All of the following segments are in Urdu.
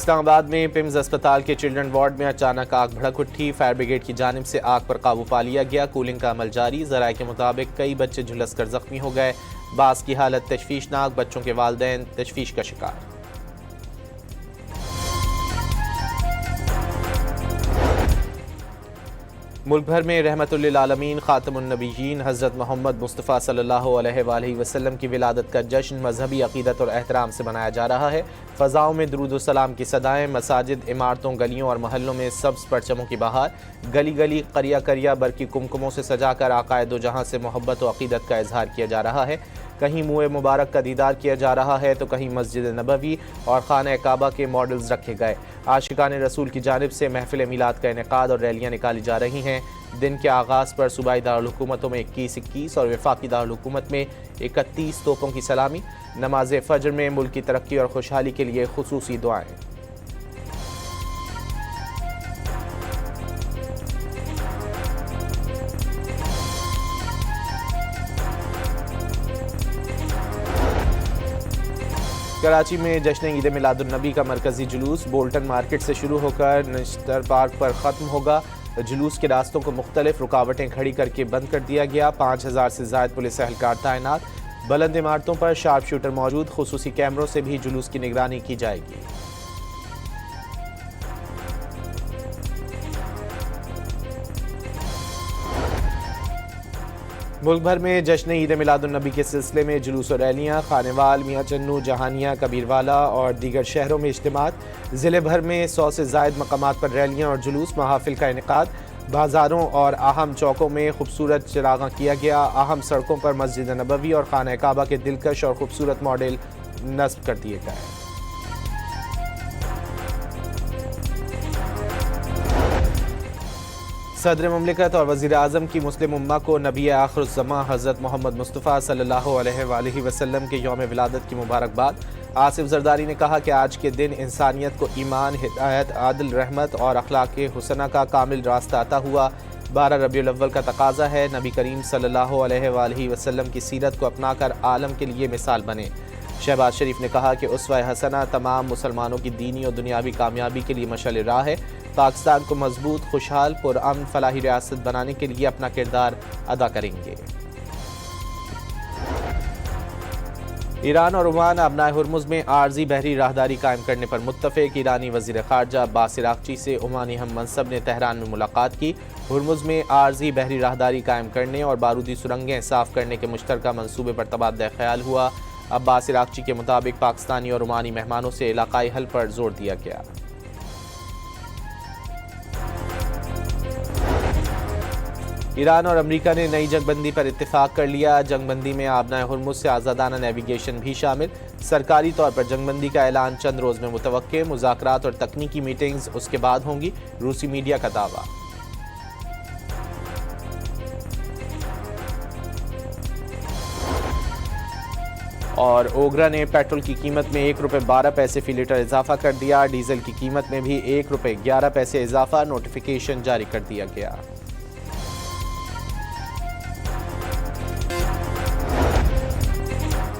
اسلام آباد میں پمز اسپتال کے چلڈرن وارڈ میں اچانک آگ بھڑک اٹھی، فائر بریگیڈ کی جانب سے آگ پر قابو پا لیا گیا، کولنگ کا عمل جاری۔ ذرائع کے مطابق کئی بچے جھلس کر زخمی ہو گئے، بعض کی حالت تشویشناک، بچوں کے والدین تشویش کا شکار۔ ملک بھر میں رحمت للعالمین خاتم النبیین حضرت محمد مصطفیٰ صلی اللہ علیہ وآلہ وسلم کی ولادت کا جشن مذہبی عقیدت اور احترام سے منایا جا رہا ہے۔ فضاؤں میں درود و سلام کی صدائیں، مساجد، عمارتوں، گلیوں اور محلوں میں سبز پرچموں کی بہار، گلی گلی قریہ قریہ برقی کمکموں سے سجا کر آقائے دو جہاں سے محبت و عقیدت کا اظہار کیا جا رہا ہے۔ کہیں منہ مبارک کا دیدار کیا جا رہا ہے تو کہیں مسجد نبوی اور خانہ کعبہ کے ماڈلز رکھے گئے۔ عاشقان رسول کی جانب سے محفل میلاد کا انعقاد اور ریلیاں نکالی جا رہی ہیں۔ دن کے آغاز پر صوبائی دارالحکومتوں میں 21 اور وفاقی دارالحکومت میں 31 توپوں کی سلامی، نماز فجر میں ملک کی ترقی اور خوشحالی کے لیے خصوصی دعائیں۔ کراچی میں جشن عید میلاد النبی کا مرکزی جلوس بولٹن مارکیٹ سے شروع ہو کر نشتر پارک پر ختم ہوگا۔ جلوس کے راستوں کو مختلف رکاوٹیں کھڑی کر کے بند کر دیا گیا۔ 5000 سے زائد پولیس اہلکار تعینات، بلند عمارتوں پر شارپ شوٹر موجود، خصوصی کیمروں سے بھی جلوس کی نگرانی کی جائے گی۔ ملک بھر میں جشن عید میلاد النبی کے سلسلے میں جلوس و ریلیاں، خانیوال، میاں چنو، جہانیہ، کبیروالا اور دیگر شہروں میں اجتماعات، ضلع بھر میں 100 سے زائد مقامات پر ریلیاں اور جلوس محافل کا انعقاد، بازاروں اور اہم چوکوں میں خوبصورت چراغاں کیا گیا، اہم سڑکوں پر مسجد نبوی اور خانہ کعبہ کے دلکش اور خوبصورت ماڈل نصب کر دیے گئے۔ صدر مملکت اور وزیر اعظم کی مسلم امہ کو نبی آخر الزماں حضرت محمد مصطفیٰ صلی اللہ علیہ وآلہ وسلم کے یوم ولادت کی مبارکباد۔ آصف زرداری نے کہا کہ آج کے دن انسانیت کو ایمان، ہدایت، عدل، رحمت اور اخلاق حسنہ کا کامل راستہ عطا ہوا۔ 12 ربیع الاول کا تقاضا ہے نبی کریم صلی اللہ علیہ وآلہ وسلم کی سیرت کو اپنا کر عالم کے لیے مثال بنے۔ شہباز شریف نے کہا کہ اسوہ حسنہ تمام مسلمانوں کی دینی اور دنیاوی کامیابی کے لیے مشعل راہ ہے، پاکستان کو مضبوط، خوشحال، پرامن، فلاحی ریاست بنانے کے لیے اپنا کردار ادا کریں گے۔ ایران اور عمان ابنائے ہرمز میں عارضی بحری راہداری قائم کرنے پر متفق۔ ایرانی وزیر خارجہ عباس عراقچی سے عمانی ہم منصب نے تہران میں ملاقات کی۔ ہرمز میں عارضی بحری راہداری قائم کرنے اور بارودی سرنگیں صاف کرنے کے مشترکہ منصوبے پر تبادلہ خیال ہوا۔ عباس عراقچی کے مطابق پاکستانی اور عمانی مہمانوں سے علاقائی حل پر زور دیا گیا۔ ایران اور امریکہ نے نئی جنگ بندی پر اتفاق کر لیا۔ جنگ بندی میں آبنائے ہرمز سے آزادانہ نیویگیشن بھی شامل۔ سرکاری طور پر جنگ بندی کا اعلان چند روز میں متوقع، مذاکرات اور تکنیکی میٹنگز اس کے بعد ہوں گی، روسی میڈیا کا دعویٰ۔ اور اوگرا نے پیٹرول کی قیمت میں 1 روپے 12 پیسے فی لیٹر اضافہ کر دیا۔ ڈیزل کی قیمت میں بھی 1 روپے 11 پیسے اضافہ، نوٹیفیکیشن جاری کر دیا گیا۔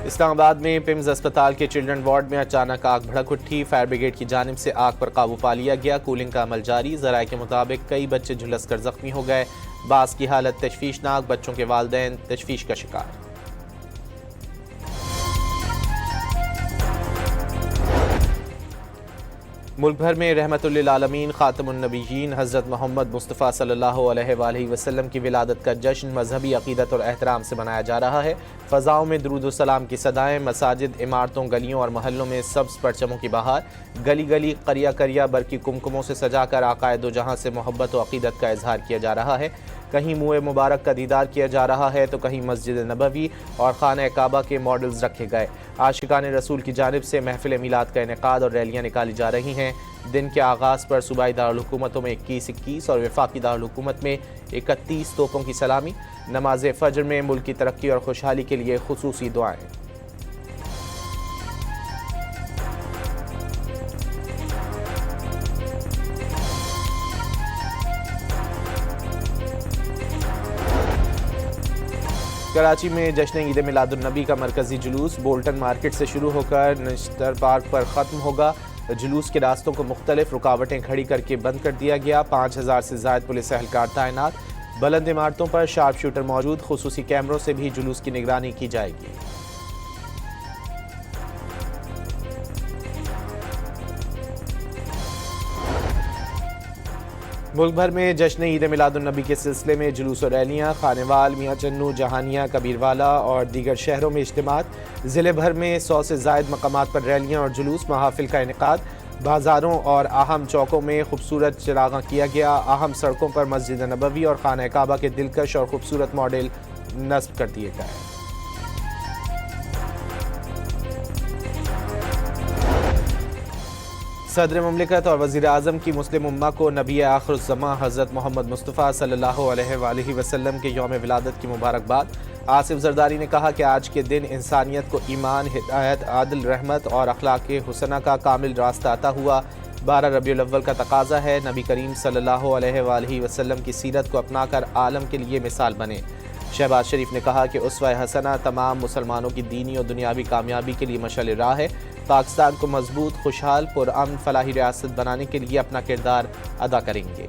اسلام آباد میں پمز اسپتال کے چلڈرن وارڈ میں اچانک آگ بھڑک اٹھی، فائر بریگیڈ کی جانب سے آگ پر قابو پا لیا گیا، کولنگ کا عمل جاری۔ ذرائع کے مطابق کئی بچے جھلس کر زخمی ہو گئے، بعض کی حالت تشویشناک، بچوں کے والدین تشویش کا شکار۔ ملک بھر میں رحمت للعالمین خاتم النبیین حضرت محمد مصطفیٰ صلی اللہ علیہ وآلہ وسلم کی ولادت کا جشن مذہبی عقیدت اور احترام سے منایا جا رہا ہے۔ فضاؤں میں درود و سلام کی صدائیں، مساجد، عمارتوں، گلیوں اور محلوں میں سبز پرچموں کی بہار، گلی گلی قریہ قریہ برقی کمکموں سے سجا کر آقائے دو جہاں سے محبت و عقیدت کا اظہار کیا جا رہا ہے۔ کہیں منہ مبارک کا دیدار کیا جا رہا ہے تو کہیں مسجد نبوی اور خانہ کعبہ کے ماڈلز رکھے گئے۔ عاشقان رسول کی جانب سے محفل میلاد کا انعقاد اور ریلیاں نکالی جا رہی ہیں۔ دن کے آغاز پر صوبائی دارالحکومتوں میں 21 اور وفاقی دارالحکومت میں 31 توپوں کی سلامی، نماز فجر میں ملک کی ترقی اور خوشحالی کے لیے خصوصی دعائیں۔ کراچی میں جشن عید میلاد النبی کا مرکزی جلوس بولٹن مارکیٹ سے شروع ہو کر نشتر پارک پر ختم ہوگا۔ جلوس کے راستوں کو مختلف رکاوٹیں کھڑی کر کے بند کر دیا گیا۔ 5000 سے زائد پولیس اہلکار تعینات۔ بلند عمارتوں پر شارپ شوٹر موجود۔ خصوصی کیمروں سے بھی جلوس کی نگرانی کی جائے گی۔ ملک بھر میں جشن عید میلاد النبی کے سلسلے میں جلوس و ریلیاں۔ خانیوال، میاں چنو، جہانیہ، کبیروالا اور دیگر شہروں میں اجتماعات۔ ضلع بھر میں 100 سے زائد مقامات پر ریلیاں اور جلوس محافل کا انعقاد۔ بازاروں اور اہم چوکوں میں خوبصورت چراغاں کیا گیا۔ اہم سڑکوں پر مسجد نبوی اور خانہ کعبہ کے دلکش اور خوبصورت ماڈل نصب کر دیے گئے۔ صدر مملکت اور وزیر اعظم کی مسلم امہ کو نبی آخر الزماں حضرت محمد مصطفیٰ صلی اللہ علیہ وآلہ وسلم کے یوم ولادت کی مبارکباد۔ آصف زرداری نے کہا کہ آج کے دن انسانیت کو ایمان، ہدایت، عدل، رحمت اور اخلاق حسنہ کا کامل راستہ عطا ہوا۔ 12 ربیع الاول کا تقاضا ہے نبی کریم صلی اللہ علیہ وآلہ وسلم کی سیرت کو اپنا کر عالم کے لیے مثال بنے۔ شہباز شریف نے کہا کہ اسوہ حسنہ تمام مسلمانوں کی دینی اور دنیاوی کامیابی کے لیے مشعل راہ ہے۔ پاکستان کو مضبوط، خوشحال، پرامن، فلاحی ریاست بنانے کے لیے اپنا کردار ادا کریں گے۔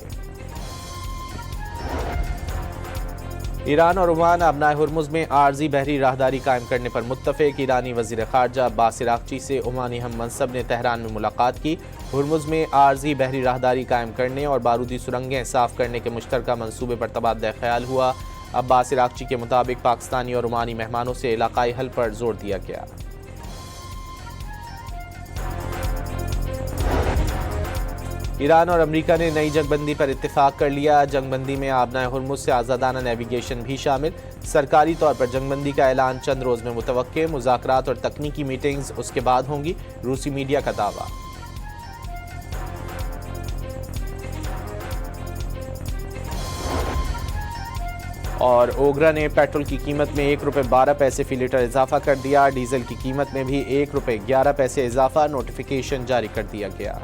ایران اور عمان ابنائے ہرمز میں عارضی بحری راہداری قائم کرنے پر متفق۔ ایرانی وزیر خارجہ عباس عراقچی سے عمانی ہم منصب نے تہران میں ملاقات کی۔ ہرمز میں عارضی بحری راہداری قائم کرنے اور بارودی سرنگیں صاف کرنے کے مشترکہ منصوبے پر تبادلہ خیال ہوا۔ عباس عراقچی کے مطابق پاکستانی اور عمانی مہمانوں سے علاقائی حل پر زور دیا گیا۔ ایران اور امریکہ نے نئی جنگ بندی پر اتفاق کر لیا۔ جنگ بندی میں آبنائے ہرمز سے آزادانہ نیویگیشن بھی شامل۔ سرکاری طور پر جنگ بندی کا اعلان چند روز میں متوقع۔ مذاکرات اور تکنیکی میٹنگز اس کے بعد ہوں گی، روسی میڈیا کا دعویٰ۔ اور اوگرا نے پیٹرول کی قیمت میں 1 روپے 12 پیسے فی لیٹر اضافہ کر دیا۔ ڈیزل کی قیمت میں بھی 1 روپے 11 پیسے اضافہ، نوٹیفیکیشن جاری کر دیا گیا۔